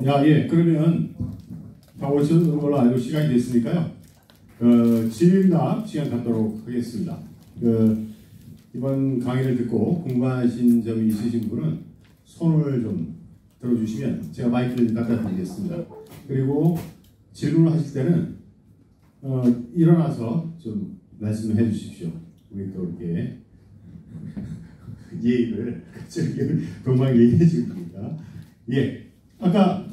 예, 그러면 다 오시는 걸로 알고 시간이 됐으니까요. 질의응답 시간 갖도록 하겠습니다. 이번 강의를 듣고 궁금하신 점이 있으신 분은 손을 좀 들어주시면 제가 마이크를 갖다 드리겠습니다. 그리고 질문을 하실 때는 일어나서 좀 말씀을 해 주십시오. 우리 또 이렇게 예의를 동방 얘기해 주니까. 예. 아까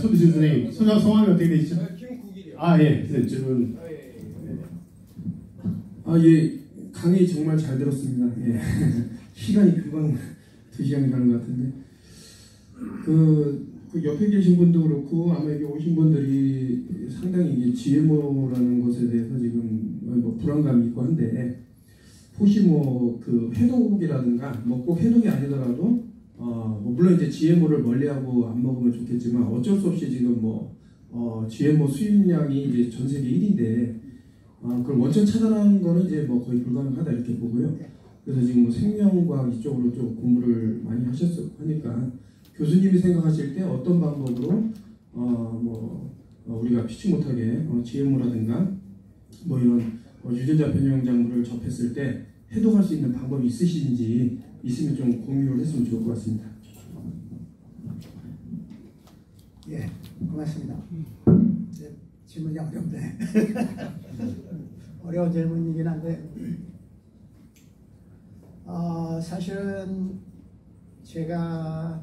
손주신 선생님 성함이 어떻게 되시죠? 김국일이요. 예. 질문. 예. 강의 정말 잘 들었습니다. 예. 시간이 금방 2시간이 가는 것 같은데 그 옆에 계신 분도 그렇고 아마 여기 오신 분들이 상당히 이게 GMO라는 것에 대해서 지금 뭐 불안감이 있고 한데 혹시 뭐 그 해독이라든가 뭐 꼭 해독이 아니더라도 뭐 물론 이제 GMO를 멀리하고 안 먹으면 좋겠지만 어쩔 수 없이 지금 GMO 수입량이 이제 전 세계 1위인데 그걸 원천 차단하는 거는 이제 뭐 거의 불가능하다 이렇게 보고요. 그래서 지금 뭐 생명과학 이쪽으로 좀 공부를 많이 하니까 교수님이 생각하실 때 어떤 방법으로 우리가 피치 못하게 GMO라든가 뭐 이런 유전자 변형 작물을 접했을 때 해독할 수 있는 방법이 있으신지 있으면 좀 공유를 했으면 좋을 것 같습니다. 예, 고맙습니다. 질문이 어렵네. 어려운 질문이긴 한데 사실은 제가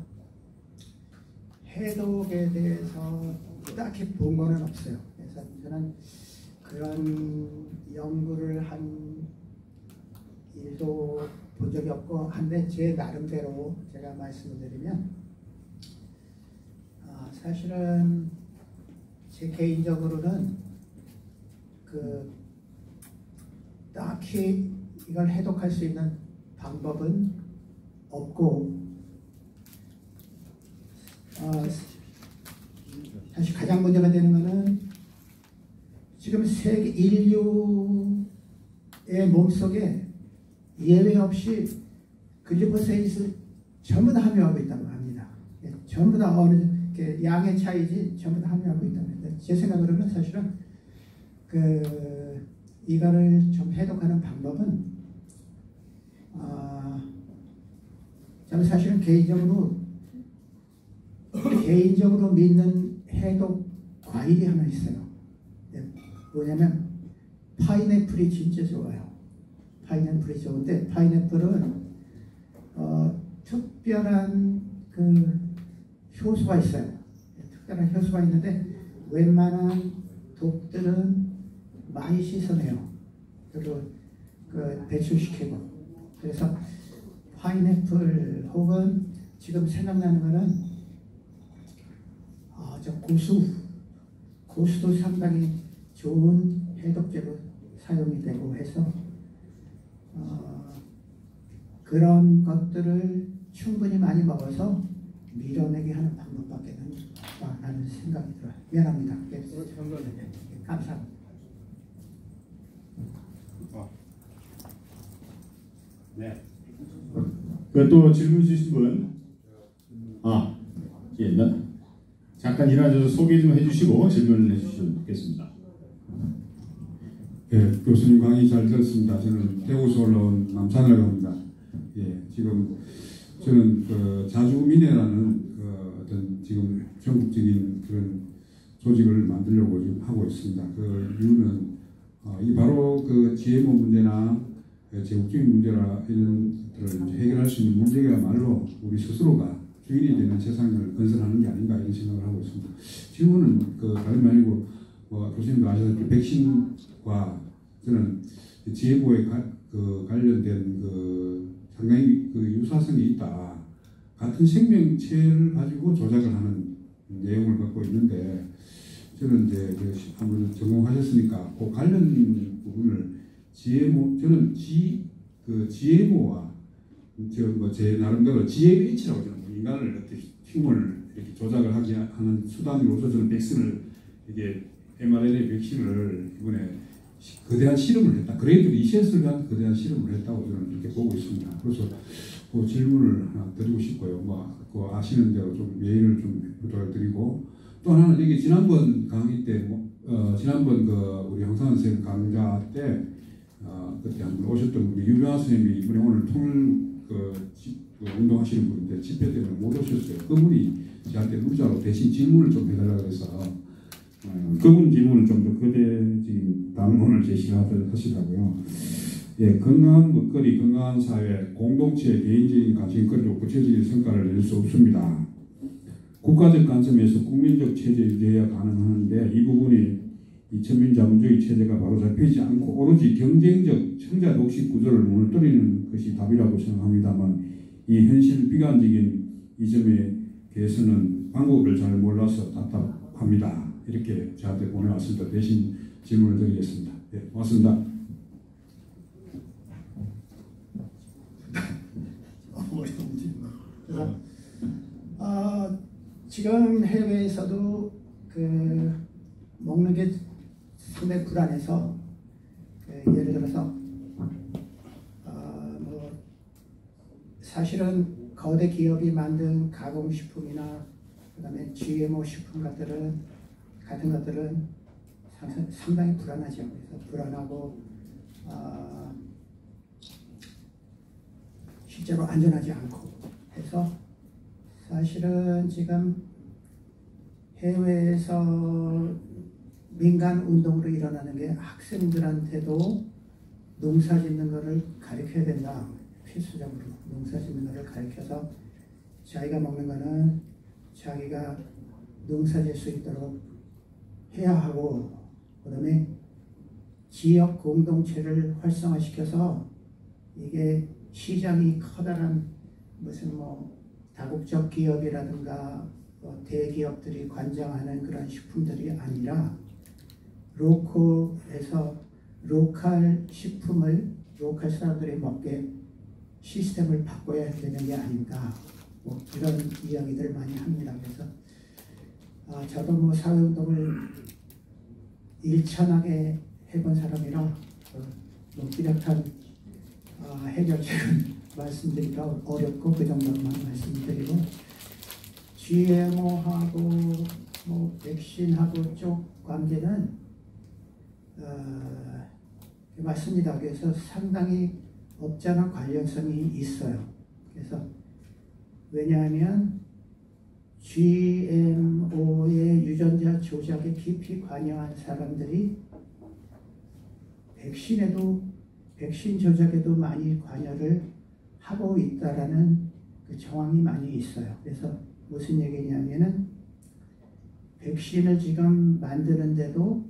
해독에 대해서 딱히 본 거는 없어요. 그래서 저는 그런 연구를 한 일도 본 적이 없고 한데 제 나름대로 제가 말씀을 드리면 사실은 제 개인적으로는 딱히 이걸 해독할 수 있는 방법은 없고 사실 가장 문제가 되는 것은 지금 세계 인류의 몸속에 예외 없이 글리포세이트를 전부 다 함유하고 있다고 합니다. 전부 다 어느 양의 차이지 전부 다 함유하고 있다고 합니다. 제 생각으로는 사실은 이거를 좀 해독하는 방법은 저는 사실은 개인적으로 믿는 해독 과일이 하나 있어요. 뭐냐면 파인애플이 진짜 좋아요. 파인애플이 좋은데 파인애플은 특별한 효소가 있어요. 특별한 효소가 있는데 웬만한 독들은 많이 씻어내요. 그리고 배출시키고. 그래서 파인애플 혹은 지금 생각나는 거는 고수도 상당히 좋은 해독제로 사용이 되고 해서 그런 것들을 충분히 많이 먹어서 밀어내게 하는 방법밖에는 라는 생각이 들어요. 미안합니다. 감사합니다. 네. 또 질문 주신 분? 예, 잠깐 일어나셔서 소개 좀 해주시고 질문을 해주시면 좋겠습니다. 예, 교수님 강의 잘 들었습니다. 저는 대구에서 올라온 남산이라고 합니다. 예, 지금 저는 자주민회라는 어떤 지금 전국적인 그런 조직을 만들려고 지금 하고 있습니다. 그 이유는 이 바로 GMO 문제나 제국적인 문제라 이런 것들을 해결할 수 있는 문제야말로 우리 스스로가 주인이 되는 세상을 건설하는 게 아닌가 이런 생각을 하고 있습니다. 질문은 다름이 아니고 교수님도 아시다시피 백신과 저는 GMO에 관련된 상당히 유사성이 있다. 같은 생명체를 가지고 조작을 하는 내용을 갖고 있는데 저는 이제 한번 전공하셨으니까 그 관련 부분을 저는 GMO와 제 나름대로 GMH라고 저는 인간을 어떻게 흉을 이렇게 조작을 하게 하는 수단으로서 저는 백신을 이게 mRNA 백신을 이번에 거대한 실험을 했다. 그레이드 리셋을 위한 거대한 실험을 했다고 저는 이렇게 보고 있습니다. 그래서 그 질문을 하나 드리고 싶고요. 그 아시는 대로 좀 예의를 좀 부탁드리고, 또 하나는 여기 지난번 강의 때 지난번 우리 황상현 선생님 강좌 때 그때 한번 오셨던 분이 유명한 선생님이 이번에 오늘 운동하시는 분인데 집회 때문에 못 오셨어요. 그분이 저한테 문자로 대신 질문을 좀 해달라고 해서 그분 질문을 좀 더 거대적인 담론을 제시하시더라고요. 예, 건강한 먹거리, 건강한 사회, 공동체, 개인적인 가정거리로 구체적인 성과를 낼 수 없습니다. 국가적 관점에서 국민적 체제 유지해야 가능한데 이 부분이 이 천민자본주의 체제가 바로 잡히지 않고 오로지 경쟁적 청자 독식 구조를 무너뜨리는 것이 답이라고 생각합니다만 이 현실 비관적인 이 점에 대해서는 방법을 잘 몰라서 답답합니다. 이렇게 저한테 보내왔습니다. 대신 질문을 드리겠습니다. 네, 고맙습니다. 어려운 질문. 그래서 지금 해외에서도 먹는 게 상당히 불안해서 예를 들어서 사실은 거대 기업이 만든 가공식품이나 그다음에 GMO 식품 같은 것들은 상당히 불안하죠. 그래서 불안하고 실제로 안전하지 않고 해서 사실은 지금 해외에서 민간 운동으로 일어나는 게 학생들한테도 농사 짓는 것을 가르쳐야 된다. 필수적으로 농사 짓는 것을 가르쳐서 자기가 먹는 거는 자기가 농사 질 수 있도록 해야 하고, 그 다음에 지역 공동체를 활성화시켜서 이게 시장이 커다란 무슨 다국적 기업이라든가 대기업들이 관장하는 그런 식품들이 아니라 로컬에서 로컬 식품을 로컬 사람들이 먹게 시스템을 바꿔야 되는 게 아닌가, 이런 이야기들 많이 합니다. 그래서 저도 사회운동을 일천하게 해본 사람이라 뚜렷한 해결책은 말씀드리기가 어렵고 그 정도만 말씀드리고, GMO하고 백신하고 쪽 관계는 맞습니다. 그래서 상당히 업자나 관련성이 있어요. 그래서 왜냐하면 GMO의 유전자 조작에 깊이 관여한 사람들이 백신 조작에도 많이 관여를 하고 있다라는 그 정황이 많이 있어요. 그래서 무슨 얘기냐면은 백신을 지금 만드는데도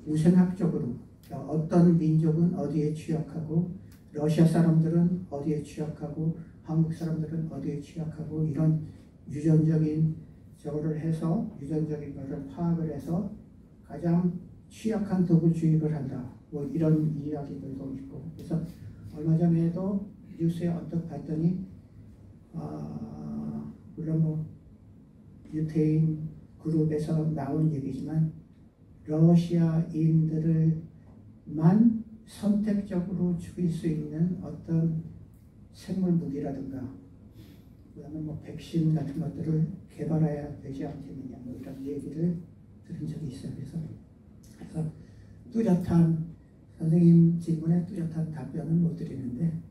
우생학적으로 어떤 민족은 어디에 취약하고 러시아 사람들은 어디에 취약하고 한국 사람들은 어디에 취약하고 이런 유전적인 저거를 해서 유전적인 것을 파악을 해서 가장 취약한 독을 주입을 한다. 이런 이야기들도 있고, 그래서 얼마 전에도 뉴스에 언뜻 봤더니 물론 유태인 그룹에서 나온 얘기지만 러시아인들을만 선택적으로 죽일 수 있는 어떤 생물 무기라든가 그다음에 백신 같은 것들을 개발해야 되지 않겠느냐, 이런 얘기를 들은 적이 있어요. 그래서 뚜렷한 선생님 질문에 뚜렷한 답변은 못 드리는데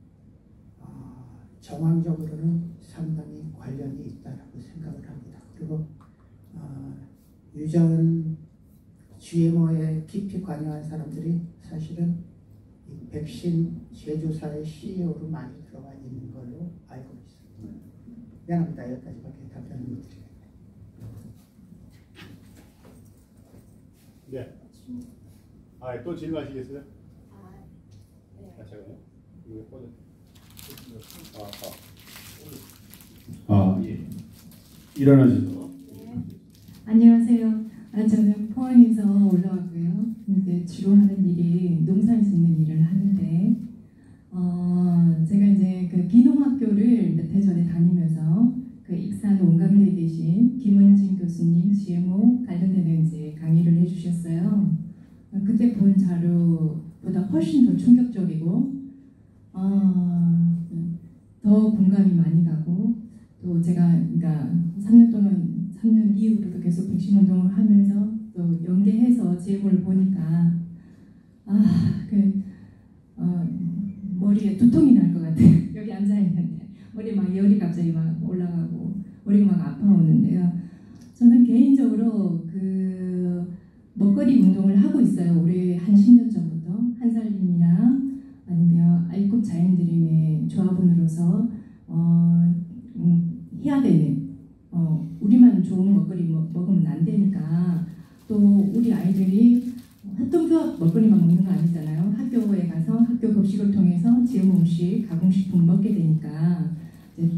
정황적으로는 상당히 관련이 있다라고 생각을 합니다. 그리고 유전 GMO에 깊이 관여한 사람들이 사실은 이 백신 제조사의 CEO로 많이 들어가 있는 걸로 알고 있습니다. 미안합니다. 여기까지밖에 답변을 못 드리겠습니다. 네. 또 질문하시겠어요? 네. 잠깐만요. 예. 일어나시죠. 네. 안녕하세요. 저는 포항에서 올라왔고요. 이제 주로 하는 일이 농사 짓는 일을 하는데, 제가 이제 그 기농학교를 몇 해 전에 다니면서 그 익산 온감리에 계신 김은진 교수님 GMO 관련되는 이제 강의를 해주셨어요. 그때 본 자료보다 훨씬 더 충격적이고, 더 공감이 많이 가고 또 제가 그러니까 3년 동안 3년 이후로도 계속 백신 운동을 하면서 또 연계해서 GMO를 보니까 머리에 두통이 날 것 같아요. 여기 앉아 있는데 머리에 막 열이 갑자기 막 올라가고 머리가 막 아파오는데요. 저는 개인적으로 그 먹거리 운동을 하고 있어요. 올해 한 10년 전부터 한살림이랑 아니면 알국 자연드림의 조합원으로서 해야 되는 우리만 좋은 먹거리 먹으면 안 되니까 또 우리 아이들이 협동조합 먹거리만 먹는 거 아니잖아요. 학교에 가서 학교 급식을 통해서 GMO 음식, 가공식품 먹게 되니까 이제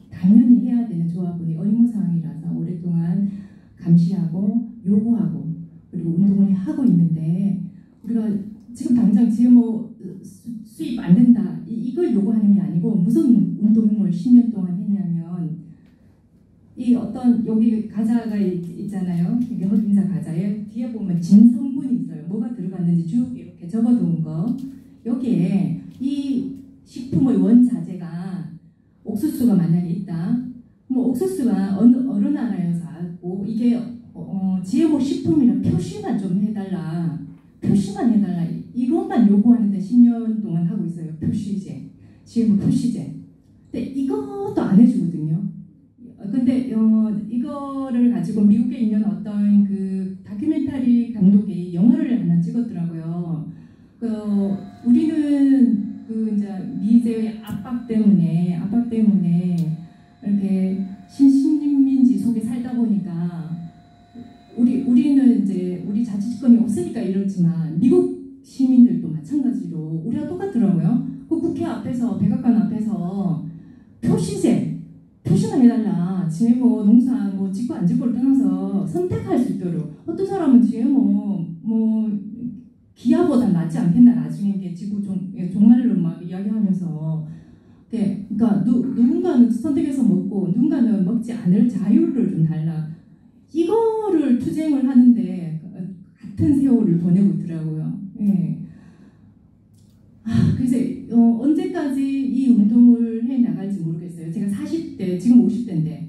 당연히 해야 되는 조합원이 의무사항이라서 오랫동안 감시하고 요구하고 그리고 운동을 하고 있는데 우리가 지금 당장 GMO 수입 안 된다 이걸 요구하는 게 아니고 무슨 운동을 10년 동안 했냐면 이 어떤 여기 과자가 있잖아요. 이게 흑임자 과자에 뒤에 보면 진 성분이 있어요. 뭐가 들어갔는지 쭉 이렇게 적어둔 거. 여기에 이 식품의 원자재가 옥수수가 만약에 있다. 뭐 옥수수가 어느 나라에서 왔고 이게 GMO 식품이라 표시만 좀 해달라. 표시만 해달라. 이것만 요구하는데 10년 동안 하고 있어요. 표시제. GMO 표시제. 근데 이것도 안 해주거든요. 근데 이거를 가지고 미국에 있는 어떤 그 다큐멘터리 감독이 영화를 하나 찍었더라고요. 우리는 그 이제 미제의 압박 때문에 이렇게 신민지 속에 살다 보니까 우리는 이제 우리 자치권이 없으니까 이렇지만 미국 시민들도 마찬가지로 우리가 똑같더라고요. 그 국회 앞에서 백악관 앞에서 표시만 해달라. GMO 농사 뭐 짓고 안 짓고를 떠나서 선택할 수 있도록. 어떤 사람은 GMO 뭐 기아보다 낫지 않겠나 나중에 이게 지구 종말로 막 이야기하면서 그러니까 누군가는 선택해서 먹고 누군가는 먹지 않을 자유를 좀 달라. 이거를 투쟁을 하는데 같은 세월을 보내고 있더라고요. 예. 그래서 언제까지 이 운동을 해 나갈지 모르겠어요. 제가 40대, 지금 50대인데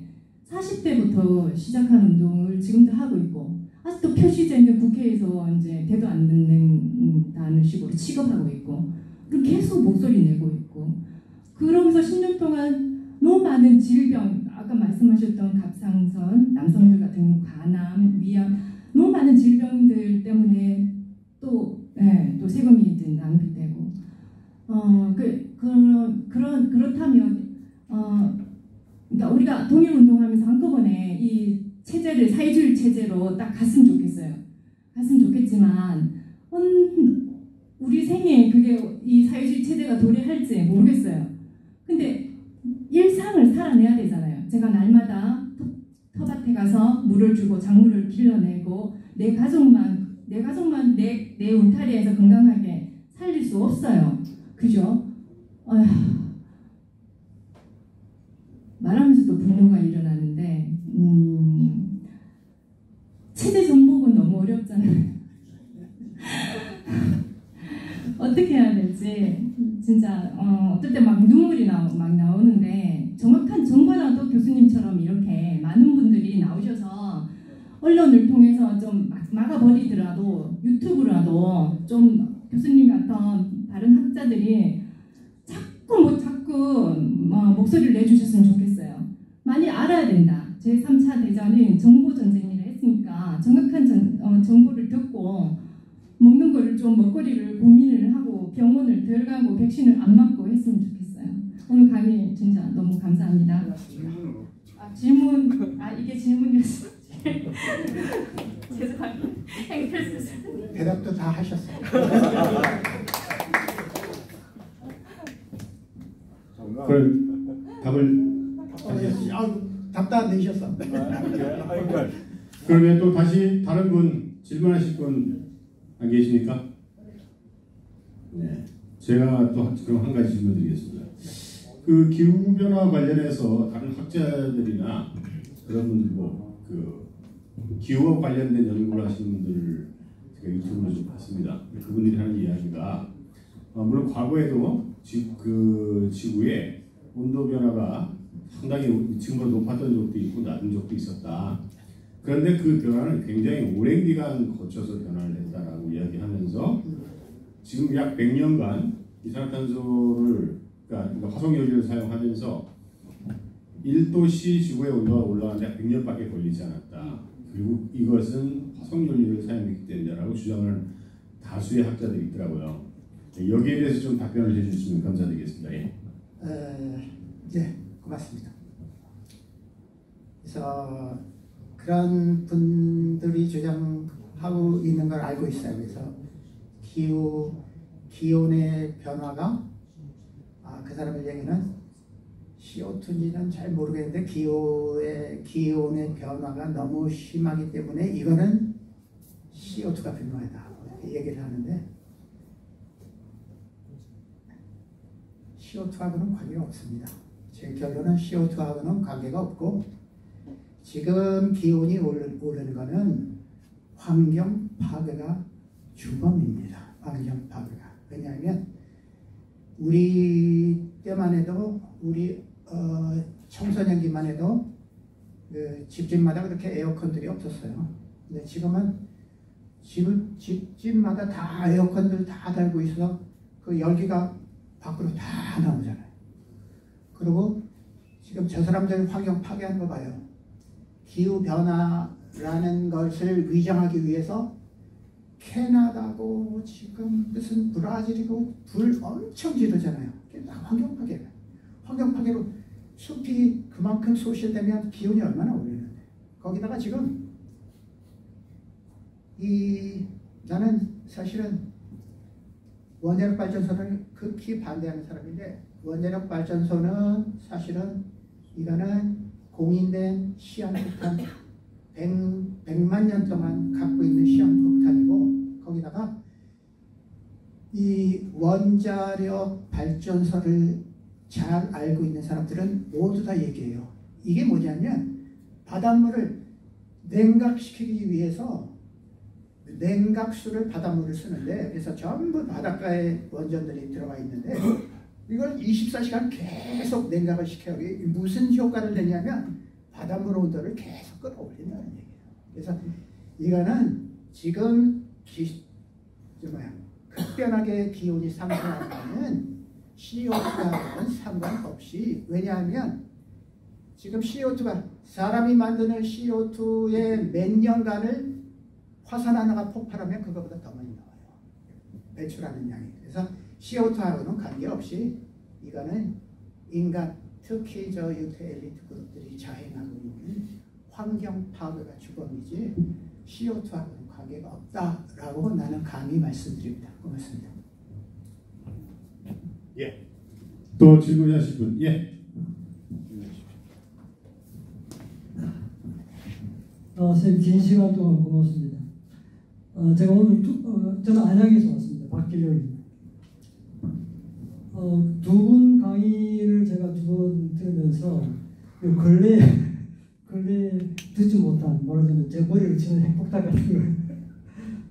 40대부터 시작한 운동을 지금도 하고 있고 아직도 표시제는 국회에서 이제 대도 안 듣는다는 식으로 취급하고 있고 그리고 계속 목소리 내고 있고 그러면서 10년 동안 너무 많은 질병 아까 말씀하셨던 갑상선, 남성들 같은 간암, 위암 너무 많은 질병들 때문에 또 세금이 낭비되고 그렇다면 그러니까 우리가 동일 운동하면서 한꺼번에 이 체제를 사회주의 체제로 딱 갔으면 좋겠어요. 갔으면 좋겠지만 우리 생에 그게 이 사회주의 체제가 도래할지 모르겠어요. 근데 일상을 살아내야 되잖아요. 제가 날마다 텃밭에 가서 물을 주고 작물을 길러내고 내 가족만 내 울타리에서 건강하게 살릴 수 없어요. 그죠? 말하면서도 분노가 일어나는데 체제 정복은 너무 어렵잖아요. 어떻게 해야 될지 진짜 어떨 때 막 눈물이 막 나오는데 정확한 정보라도 교수님처럼 이렇게 많은 분들이 나오셔서 언론을 통해서 좀 막아버리더라도 유튜브라도 좀 교수님 같은 다른 학자들이 자꾸 목소리를 내주셨으면 좋겠어요. 많이 알아야 된다. 제3차 대전은 정보전쟁이라 했으니까 정확한 정보를 듣고 먹는 거를 좀 먹거리를 고민을 하고 병원을 들어가고 백신을 안 맞고 했으면 좋겠어요. 오늘 강의 진짜 너무 감사합니다. 질문 이게 질문이었어요. 죄송합니다. 대답도 다 하셨어요. 그럼 답을 답도 안 내셨어. 그러면 또 다시 다른 분 질문하실 분 안 계십니까? 네. 제가 또 그럼 한 가지 질문 드리겠습니다. 그 기후변화 관련해서 다른 학자들이나 그런 분들도 그 기후와 관련된 연구를 하시는 분들 제가 유튜브를 좀 봤습니다. 그분들이 하는 이야기가 물론 과거에도 그 지구의 온도 변화가 상당히 지금보다 높았던 적도 있고 낮은 적도 있었다. 그런데 그 변화는 굉장히 오랜 기간 거쳐서 변화를 했다라고 이야기하면서 지금 약 100년간 이산화탄소를 그러니까 화석연료를 사용하면서 1도씨 지구의 온도가 올라가는데 100년밖에 걸리지 않았다. 그리고 이것은 화석연료를 사용했기 때문이라고 주장하는 다수의 학자들이 있더라고요. 여기에 대해서 좀 답변을 해주시면 감사드리겠습니다. 예. 네, 고맙습니다. 그래서 그런 분들이 주장하고 있는 걸 알고 있어요. 그래서 기온의 변화가 그 사람의 얘기는 CO2인지는 잘 모르겠는데 기온의 변화가 너무 심하기 때문에 이거는 CO2가 필요하다 이렇게 얘기를 하는데 CO2하고는 관계가 없습니다. 제 결론은 CO2하고는 관계가 없고 지금 기온이 오르는 것은 환경 파괴가 주범입니다. 환경 파괴가. 왜냐하면 우리 때만 해도 우리 청소년기만 해도 그 집집마다 그렇게 에어컨들이 없었어요. 근데 지금은 집집마다 다 에어컨들 다 달고 있어서 그 열기가 밖으로 다 나오잖아요. 그리고 지금 저 사람들 환경 파괴하는 거 봐요. 기후변화라는 것을 위장하기 위해서 캐나다고 지금 무슨 브라질이고 불 엄청 지르잖아요. 그게 다 환경 파괴예요. 환경 파괴로 숲이 그만큼 소실되면 기온이 얼마나 오르는데 거기다가 지금 나는 사실은 원자력 발전소를 극히 반대하는 사람인데 원자력 발전소는 사실은 이거는 공인된 시한폭탄 100만 년 동안 갖고 있는 시한폭탄이고 거기다가 이 원자력 발전소를 잘 알고 있는 사람들은 모두 다 얘기해요. 이게 뭐냐면 바닷물을 냉각시키기 위해서 냉각수를 바닷물을 쓰는데 그래서 전부 바닷가에 원전들이 들어가 있는데 이걸 24시간 계속 냉각을 시켜요. 이게 무슨 효과를 내냐면 바닷물 온도를 계속 끌어올린다는 얘기예요. 그래서 이거는 지금 급변하게 기온이 상승하는 CO2하고는 상관없이 왜냐하면 지금 CO2가 사람이 만드는 CO2의 몇 년간을 화산 하나가 폭발하면 그거보다 더 많이 나와요. 배출하는 양이. 그래서 CO2하고는 관계없이 이거는 인간 특히 저 유태 엘리트 그룹들이 자행하고 있는 환경 파괴가 주범이지 CO2하고는 관계가 없다라고 나는 감히 말씀드립니다. 고맙습니다. 예. 또 질문하실 분? 예. 선생님 긴 시간 동안 고맙습니다. 제가 오늘 저는 안양에서 왔습니다. 박길영입니다. 두 분 강의를 제가 두 번 들으면서 근래 듣지 못한 말하자면 제 머리를 치는 핵폭탄 같은 걸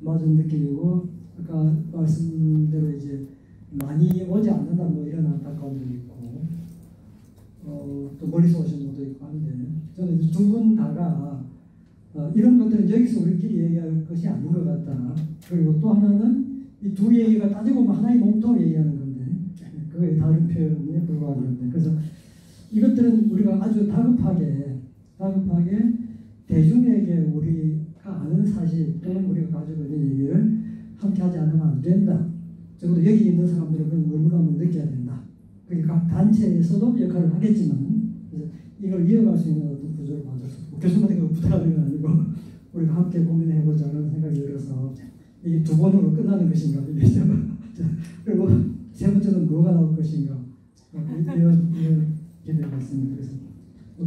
마저 느끼고 아까 말씀대로 이제 많이 오지 않는다 뭐 이런 안타까움도 있고 또 멀리서 오신 분도 있고 한데 저는 두 분 다가 이런 것들은 여기서 우리끼리 얘기할 것이 아닌 것 같다. 그리고 또 하나는 이 두 얘기가 따지고 보면 하나의 몸통을 얘기하는 건데 그거의 다른 표현에 불과하는데 그래서 이것들은 우리가 아주 다급하게 대중에게 우리가 아는 사실 또는 우리가 가지고 있는 얘기를 함께 하지 않으면 안 된다. 적어도 여기 있는 사람들은 그런 의무감을 느껴야 된다. 그러니까 각 단체에서도 역할을 하겠지만 그래서 이걸 이어갈 수 있는 어떤 구조를 만들어서 교수님한테 그 부탁하는 건 아니고 우리가 함께 고민해보자는 생각이 들어서 이게 두 번으로 끝나는 것인가 그리고 세 번째는 뭐가 나올 것인가 이런 기대가 있습니다. 그래서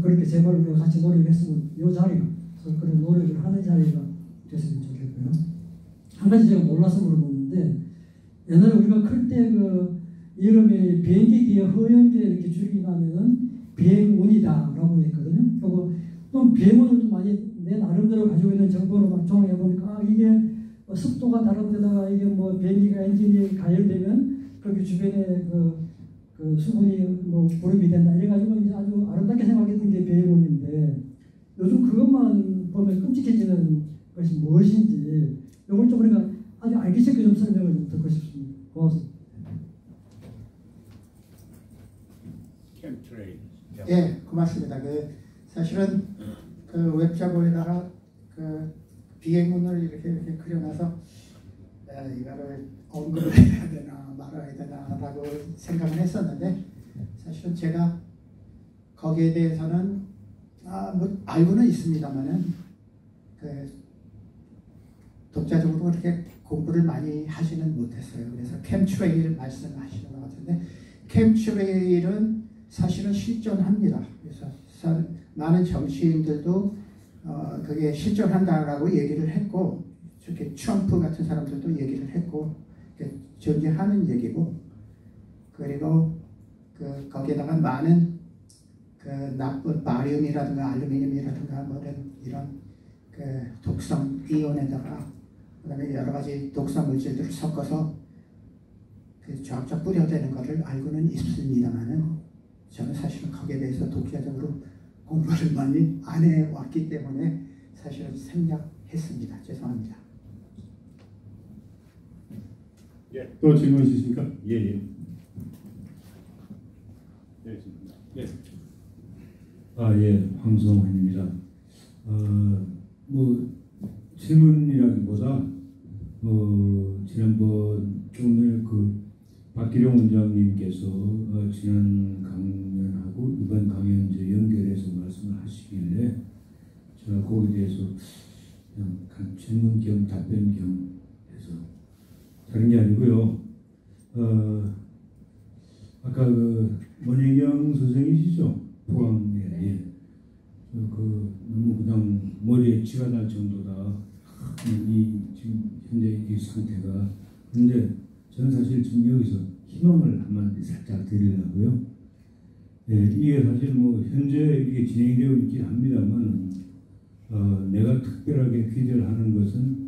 그렇게 제발 우리가 같이 노력했으면 이 자리가 그런 노력을 하는 자리가 됐으면 좋겠고요. 한 가지 제가 몰라서 물어보는데 옛날에 우리가 클 때 그 여름에 비행기 뒤에 허연게 이렇게 줄이 나면은 비행운이다라고 했거든요. 그리고 또 비행운을 좀 많이 내 나름대로 가지고 있는 정보를 막 정해 보니까 이게 습도가 다른 데다가 이게 뭐 비행기가 엔진이 가열되면 거기 주변에 그 그 수분이 뭐 보름이 된다 이래가지고 이제 아주 아름답게 생각했던 게 배예문인데 요즘 그것만 보면 끔찍해지는 것이 무엇인지 이걸 좀 우리가 아주 알기 쉽게 좀 설명을 좀 듣고 싶습니다. 고맙습니다. 예, 고맙습니다. 사실은 그 웹자보에다가 그 비행문을 이렇게 그려놔서 이거를 언급을 해야 되나 말아야 되나라고 생각을 했었는데 사실은 제가 거기에 대해서는 뭐 알고는 있습니다만은 그 독자적으로 그렇게 공부를 많이 하지는 못했어요. 그래서 캠트레일 말씀하시는 것 같은데 캠트레일은 사실은 실존합니다. 그래서 많은 정치인들도 그게 실존한다라고 얘기를 했고 특히 트럼프 같은 사람들도 얘기를 했고 존재하는 얘기고 그리고 거기에다가 많은 그 나쁜 바리움이라든가 알루미늄이라든가 뭐 이런 그 독성 이온에다가 그다음에 여러 가지 독성 물질들을 섞어서 그 쫙쫙 뿌려대는 것을 알고는 있습니다만은 저는 사실은 거기에 대해서 독자적으로 공부를 많이 안 해왔기 때문에 사실은 생략했습니다. 죄송합니다. 예, 또 질문 있으십니까? 예. 네. 예, 황성환입니다. 뭐 질문이라기보다 지난번 오늘 그 박기룡 원장님께서 지난 강연하고 이번 강연 이제 연결해서 말씀을 하시길래 제가 거기에 대해서 그냥 질문 겸 답변 겸 해서 다른 게 아니고요. 아까 그 원혜경 선생이시죠? 포항에 너무 그냥 머리에 쥐가 날 정도다. 이 지금 현재 이 상태가. 근데 저는 사실 지금 여기서 희망을 한마디 살짝 드리려고요. 이게 사실 뭐 현재 이게 진행되어 있긴 합니다만 내가 특별하게 기대를 하는 것은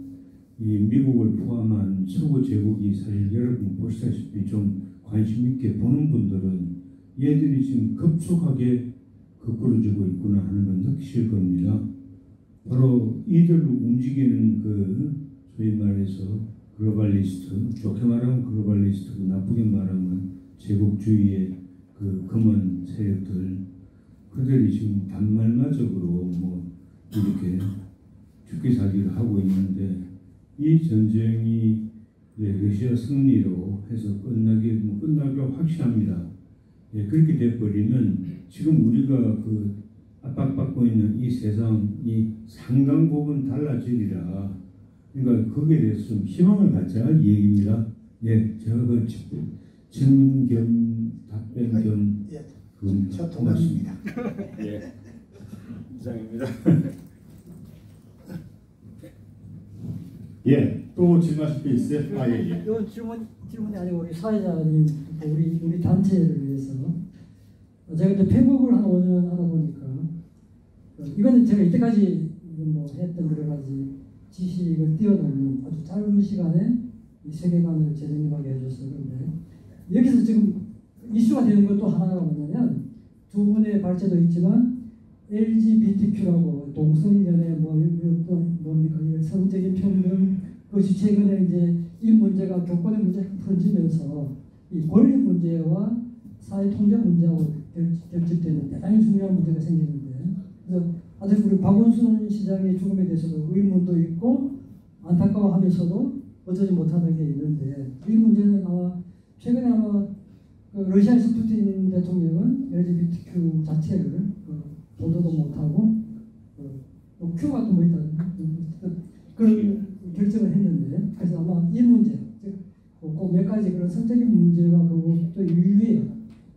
이 미국을 포함한 서구 제국이 사실 여러분 보시다시피 좀 관심 있게 보는 분들은 얘들이 지금 급속하게 거꾸로지고 있구나 하는 건 느끼실 겁니다. 바로 이들로 움직이는 그 소위 말해서 글로벌리스트, 좋게 말하면 글로벌리스트고 나쁘게 말하면 제국주의의 그 검은 세력들, 그들이 지금 단말마적으로 뭐 이렇게 죽기 살기를 하고 있는데 이 전쟁이 러시아 승리로 해서 끝나기가 확실합니다. 그렇게 돼버리면 지금 우리가 그 압박받고 있는 이 세상이 상당 부분 달라지리라. 그러니까 거기에 대해서 좀 희망을 갖자 이 얘기입니다. 제가 그 질문 겸 답변 겸 저 동감입니다. 이상입니다. 또 질문하실 게 있어요? 이건 질문이 아니고 우리 사회자님, 우리 단체를 위해서 제가 이제 페북을 한 5년 하다 보니까 이거는 제가 이때까지 뭐 했던 여러 가지 지식을 뛰어넘는 아주 짧은 시간에 이 세계관을 재정립하게 해줬어요. 그런데 여기서 지금 이슈가 되는 것도 하나가 뭐냐면 두 분의 발제도 있지만 LGBTQ라고 동성연애 뭡니까 성적인 평등 그것이 최근에 이제 이 문제가 교권의 문제가 풀어지면서 이 권리 문제와 사회 통제 문제하고 결집되는 대단히 중요한 문제가 생기는데 그래서 아직 우리 박원순 시장의 죽음에 대해서도 의문도 있고 안타까워하면서도 어쩌지 못하는 게 있는데 이 문제는 아마 최근에 그 러시아에서 푸틴 대통령은 LGBTQ 자체를 보도도 못하고 큐가 또 뭐 있다 그런 결정을 했는데 그래서 아마 이 문제 꼭 몇 가지 그런 성적인 문제와 그리고 또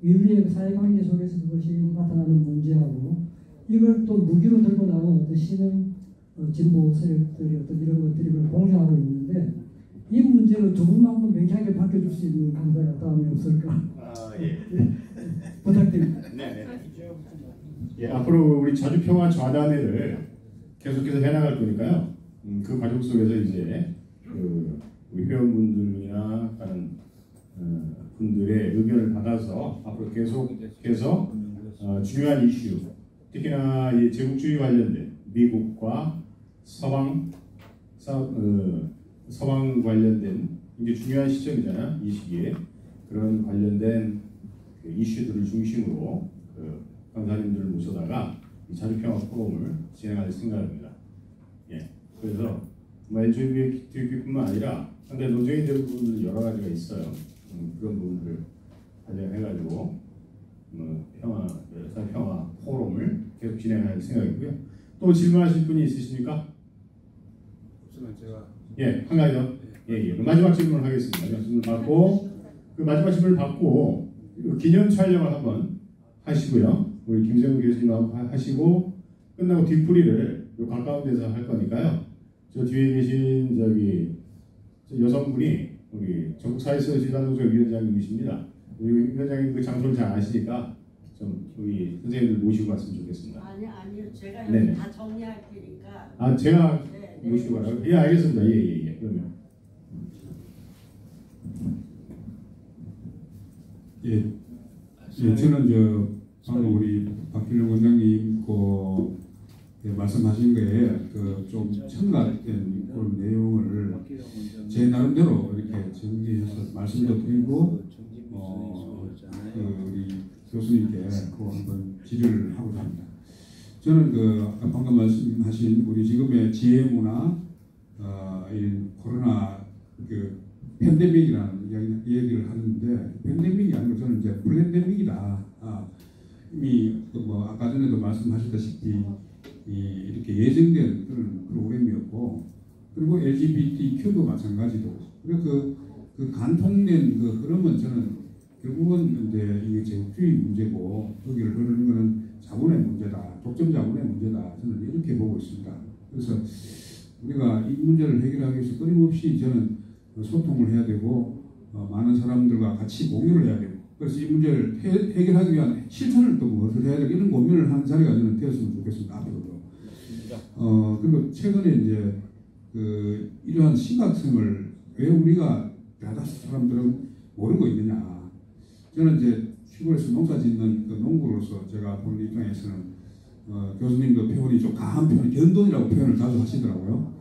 인류의 사회관계 속에서 그것이 나타나는 문제하고 이걸 또 무기로 들고 나온 어떤 신흥 진보 세력들이 어떤 이런 것들이 공유하고 있는데 이 문제를 두 분만큼 명쾌하게 밝혀줄 수 있는 강사가 다음에 없을까? 부탁드립니다. 앞으로 우리 자주평화 좌단회를 계속해서 해나갈 거니까요. 그 과정 속에서 이제 우리 회원분들이나 다른 분들의 의견을 받아서 앞으로 계속해서 중요한 이슈, 특히나 이 제국주의 관련된 미국과 서방 관련된 이게 중요한 시점이잖아요. 이 시기에 그런 관련된 그 이슈들을 중심으로 강사님들을 모셔다가 이 자주평화 포럼을 진행할 생각입니다. 예, 그래서 LGBTQ뿐만 아니라 상당히 논쟁이 되는 부분들 여러 가지가 있어요. 그런 부분들을 관련해가지고 사회평화 포럼을 계속 진행할 생각이고요. 또 질문하실 분이 있으십니까? 제가 예, 한 가지 더. 예. 마지막 질문을 하겠습니다. 마지막 질문 받고 그 마지막 질문을 받고 기념 촬영을 한번 하시고요. 우리 김세훈 교수님하고 하시고 끝나고 뒷풀이를 가까운 데서 할 거니까요. 저 뒤에 계신 저 여성분이 우리 전국사회서지단동조 위원장님이십니다. 우리 위원장님 그 장소를 잘 아시니까 좀 우리 선생님들 모시고 갔으면 좋겠습니다. 아니요. 제가 네네. 여기 다 정리할 테니까. 아, 제가 네, 모시고 가라고? 예, 알겠습니다. 예. 그러면. 예, 저는 방금 우리 박필룡 원장님 말씀하신 거에 좀 첨가된 그런 내용을 제 나름대로 이렇게 정리해서 말씀도 드리고 우리 교수님께 한번 질의를 하고자 합니다. 저는 아까 방금 말씀하신 우리 지금의 GMO나 이 코로나 팬데믹이라는 얘기를 하는데 팬데믹이 아니고 저는 이제 플랜데믹이다. 이미 아까 전에도 말씀하셨다시피 이렇게 예정된 그런 프로그램이었고 그리고 LGBTQ도 마찬가지고 그리고 그 간통된 그 흐름은 저는 결국은 이제 이게 제국주의 문제고 거기를 흐르는 것은 자본의 문제다, 독점 자본의 문제다. 저는 이렇게 보고 있습니다. 그래서 우리가 이 문제를 해결하기 위해서 끊임없이 저는 소통을 해야 되고 많은 사람들과 같이 공유를 해야 되고 그래서 이 문제를 해결하기 위한 실천을 또 무엇을 해야 되고 이런 고민을 하는 자리가 저는 되었으면 좋겠습니다. 앞으로도. 그리고 최근에 이제 이러한 심각성을 왜 우리가 대다수 사람들은 모르고 있느냐. 저는 이제 시골에서 농사 짓는 농부로서 제가 보는 입장에서는 교수님도 표현이 좀 강한 표현, 견돈이라고 표현을 자주 하시더라고요.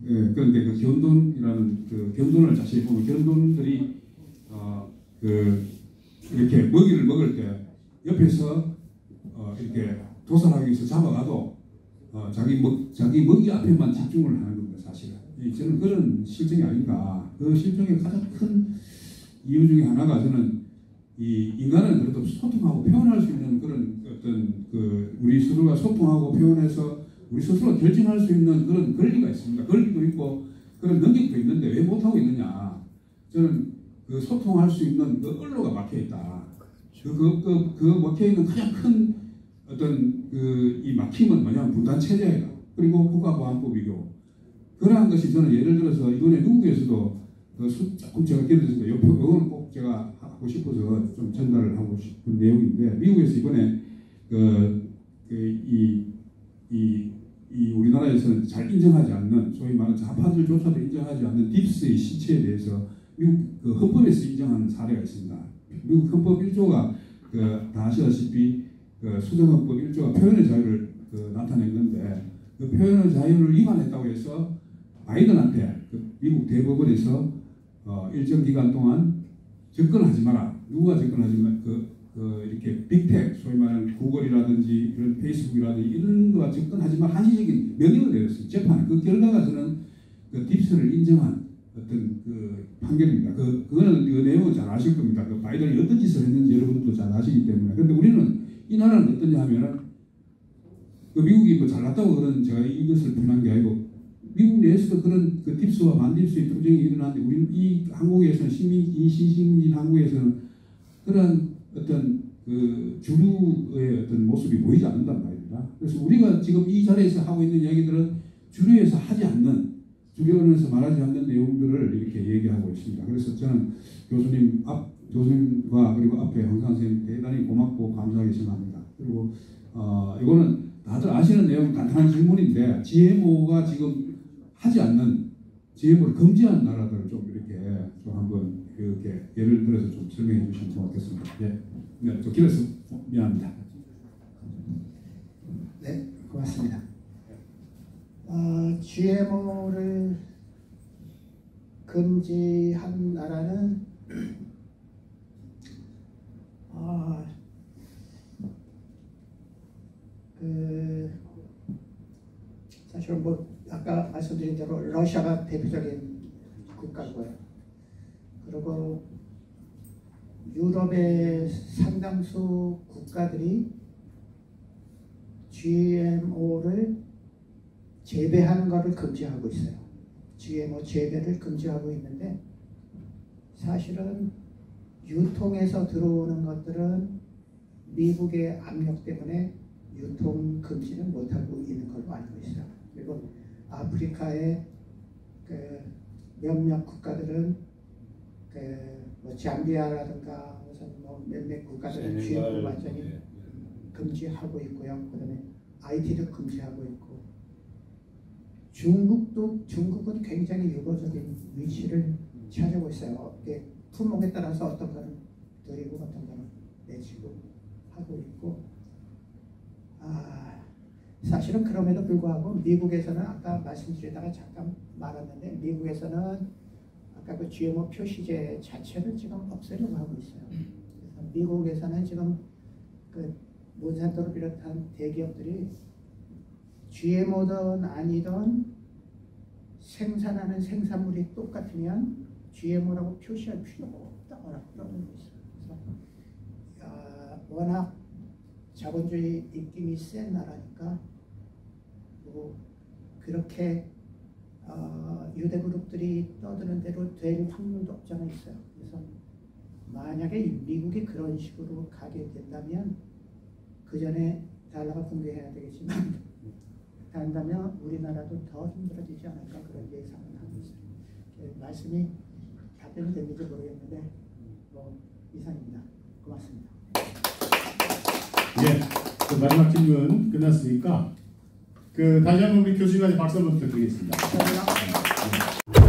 예, 그런데 그 견돈이라는 견돈을 자세히 보면 견돈들이 이렇게 먹이를 먹을 때 옆에서 이렇게 도살하기 위해서 잡아가도 자기 먹이 앞에만 집중을 하는 겁니다. 사실은 저는 그런 실정이 아닌가. 그 실정의 가장 큰 이유 중에 하나가 저는 이 인간은 그래도 소통하고 표현할 수 있는 그런 어떤 우리 스스로가 소통하고 표현해서 우리 스스로가 결정할 수 있는 그런 권리가 있습니다. 권리도 있고 그런 능력도 있는데 왜 못하고 있느냐. 저는 소통할 수 있는 언로가 막혀 있다. 그 막혀 있는 가장 큰 어떤 이 막힘은 뭐냐면 분단 체제이다. 그리고 국가보안법이고 그러한 것이 저는 예를 들어서 이번에 미국에서도 조금 제가 기대했습니다. 이거는 꼭 제가 하고 싶어서 좀 전달을 하고 싶은 내용인데 미국에서 이번에 이 우리나라에서는 잘 인정하지 않는 소위 말하는 좌파들조차도 인정하지 않는 딥스의 실체에 대해서 미국 헌법에서 인정하는 사례가 있습니다. 미국 헌법 1조가 다 아시다시피 수정헌법 1조가 표현의 자유를 나타냈는데 그 표현의 자유를 위반했다고 해서 바이든한테 미국 대법원에서 일정 기간 동안 접근하지 마라. 누가 접근하지 마라. 이렇게 빅텍, 소위 말하는 구글이라든지 이런 페이스북이라든지 이런 거와 접근하지 마라. 한시적인 명령을 내렸어요. 재판. 그 결과가 저는 딥스를 인정한 어떤 판결입니다. 그거는 그 내용은 잘 아실 겁니다. 바이든이 어떤 짓을 했는지 여러분도 잘 아시기 때문에. 그런데 우리는 이 나라는 어떠냐 하면은 미국이 잘났다고 그런 제가 이것을 표현한 게 아니고 미국 내에서도 그런 딥스와 반딥스의 투쟁이 일어나는데 우리 이 한국에서는 신식민 한국에서는 그런 어떤 주류의 어떤 모습이 보이지 않는단 말입니다. 그래서 우리가 지금 이 자리에서 하고 있는 이야기들은 주류에서 하지 않는 주변에서 말하지 않는 내용들을 이렇게 얘기하고 있습니다. 그래서 저는 교수님과 그리고 앞에 황상 선생님 대단히 고맙고 감사하게 생각합니다. 그리고 이거는 다들 아시는 내용 간단한 질문인데 GMO가 지금 하지 않는 GMO를 금지한 나라들을 좀 이렇게 좀 한번 그렇게 예를 들어서 좀 설명해 주시면 고맙겠습니다. 예, 네, 저 길어서 미안합니다. 네, 고맙습니다. GMO를 금지한 나라는 사실은 뭐 아까 말씀드린 대로 러시아가 대표적인 국가고요. 그리고 유럽의 상당수 국가들이 GMO를 재배하는 것을 금지하고 있어요. GMO 재배를 금지하고 있는데 사실은 유통에서 들어오는 것들은 미국의 압력 때문에 유통 금지는 못하고 있는 걸로 알고 있어요. 그리고 아프리카의 그 몇몇 국가들은 뭐 잠비아라든가 무슨 뭐 몇몇 국가들은 GMO 완전히 금지하고 있고요. 그다음에 IT도 금지하고 있고 중국은 굉장히 유보적인 위치를 차지하고 있어요. 품목에 따라서 어떤 거는 드리고 어떤 거는 내치고 하고 있고 사실은 그럼에도 불구하고 미국에서는 아까 말씀드리다가 잠깐 말았는데 미국에서는 아까 그 GMO 표시제 자체를 지금 없애려고 하고 있어요. 그래서 미국에서는 지금 그 몬산토를 비롯한 대기업들이 GMO든 아니든 생산하는 생산물이 똑같으면 GMO라고 표시할 필요가 없다고 그러고 있어요. 그래서 워낙 자본주의 입김이 센 나라니까 뭐 그렇게 유대 그룹들이 떠드는 대로 될 확률도 없잖아 있어요. 그래서 만약에 미국이 그런 식으로 가게 된다면 그 전에 달러가 붕괴해야 되겠지만 한다면 우리나라도 더 힘들어지지 않을까 그런 예상을 하고 있어요. 말씀이 답변이 됐는지 모르겠는데 뭐 이상입니다. 고맙습니다. 예, 그 마지막 질문 끝났으니까 다시 한번 우리 교수님한테 박수 한번 부탁드리겠습니다. 감사합니다.